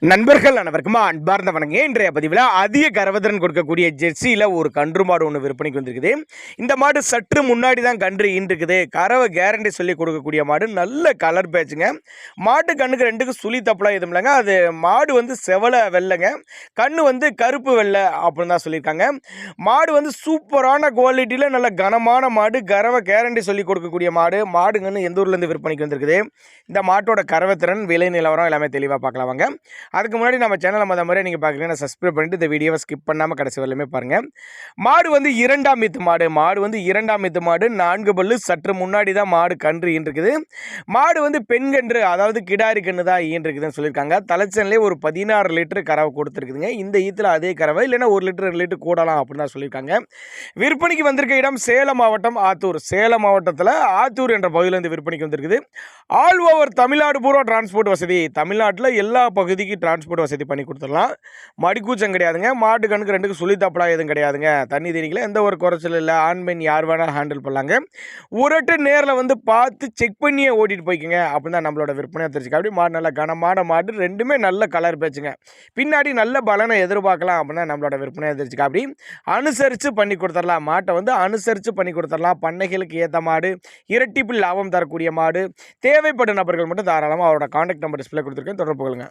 நண்பர்கள் அனைவருக்கும் அன்பார்ந்த வணங்க. இன்றைய பதிவில் அதிக கர்வத்திறன் கொடுக்கக்கூடிய ஜெர்சியில் ஒரு கன்று மாடு ஒன்று விற்பனைக்கு வந்திருக்குது. இந்த மாடு சற்று முன்னாடி தான் கன்று ஈன்றுக்குது. கறவை கேரண்டி சொல்லி கொடுக்கக்கூடிய மாடு, நல்ல கலர் பேச்சுங்க. மாட்டு கண்ணுக்கு ரெண்டுக்கு சுழி தப்பலாம் எதுவும் இல்லைங்க. அது மாடு வந்து செவலை வெள்ளைங்க, கண்ணு வந்து கருப்பு வெள்ளை அப்படின்னு தான் சொல்லியிருக்காங்க. மாடு வந்து சூப்பரான குவாலிட்டியில் நல்ல கனமான மாடு, கறவை கேரண்டி சொல்லி கொடுக்கக்கூடிய மாடு. மாடுங்கன்னு எந்த ஊர்லேருந்து விற்பனைக்கு வந்திருக்குது, இந்த மாட்டோட கறவைத்திறன், விலை நிலவரம் எல்லாமே தெளிவாக பார்க்கலாம் வாங்க. அதுக்கு முன்னாடி நம்ம சேனலை முறை நீங்கள் பார்க்குறீங்கன்னா சப்ஸ்கிரைப் பண்ணிட்டு இந்த வீடியோவை ஸ்கிப் பண்ணாமல் கடைசி வரலுமே பாருங்கள். மாடு வந்து இரண்டாம் மீத்து மாடு. மாடு வந்து இரண்டாம் மீத்து மாடு, 4 பல்லு. சற்று முன்னாடி தான் மாடு கன்று ஈன்றுக்குது. மாடு வந்து பெண் கன்று, அதாவது கிடாரி கன்று தான் ஈன்றுக்குதுன்னு சொல்லியிருக்காங்க. தலைச்சன்லேயே ஒரு 16 லிட்டரு கறவை கொடுத்துருக்குதுங்க. இந்த ஈத்தில் அதே கறவை, இல்லைன்னா 1 லிட்டர் 2 லிட்டர் கூடலாம் அப்படின்னு தான் சொல்லியிருக்காங்க. விற்பனைக்கு வந்திருக்க இடம் சேலம் மாவட்டம் ஆத்தூர். சேலம் மாவட்டத்தில் ஆத்தூர் என்ற பகுதியிலேருந்து விற்பனைக்கு வந்திருக்குது. ஆல் ஓவர் தமிழ்நாடு பூரா டிரான்ஸ்போர்ட் வசதி, தமிழ்நாட்டில் எல்லா பகுதிக்கு டிரான்ஸ்போர்ட் வசதி பண்ணி கொடுத்துடலாம். மடிக்கூச்சம் கிடையாதுங்க. மாட்டு கணக்கு ரெண்டுக்கு சுழித்தப்பலா எதுவும் கிடையாதுங்க. தண்ணி தண்ணிக்கல எந்த ஒரு குறைச்சல் இல்லை. ஆண் பெண் யார் வேணாலும் ஹேண்டில் பண்ணலாங்க. ஒருட்டு நேரில் வந்து பார்த்து செக் பண்ணியே ஓட்டிகிட்டு போய்க்குங்க அப்படின்னு தான் நம்மளோட விற்பனையாக தெரிஞ்சுக்க. அப்படி மாடு நல்ல கனமான மாடு, ரெண்டுமே நல்ல கலர் பேச்சுங்க. பின்னாடி நல்ல பலனை எதிர்பார்க்கலாம் அப்படின்னா நம்மளோட விற்பனையாக தெரிஞ்சுக்க. அப்படி அனுசரித்து பண்ணி கொடுத்துடலாம். மாட்டை வந்து அனுசரித்து பண்ணி கொடுத்துடலாம். பண்ணைகளுக்கு ஏற்ற மாடு, இரட்டிப்பு லாபம் தரக்கூடிய மாடு. தேவைப்படும் நபர்கள் மட்டும் தாராளமாக அவரோட கான்டாக்ட் நம்பர் டிஸ்பிளே கொடுத்துருக்கேன், தொடர்பு கொள்ளுங்க.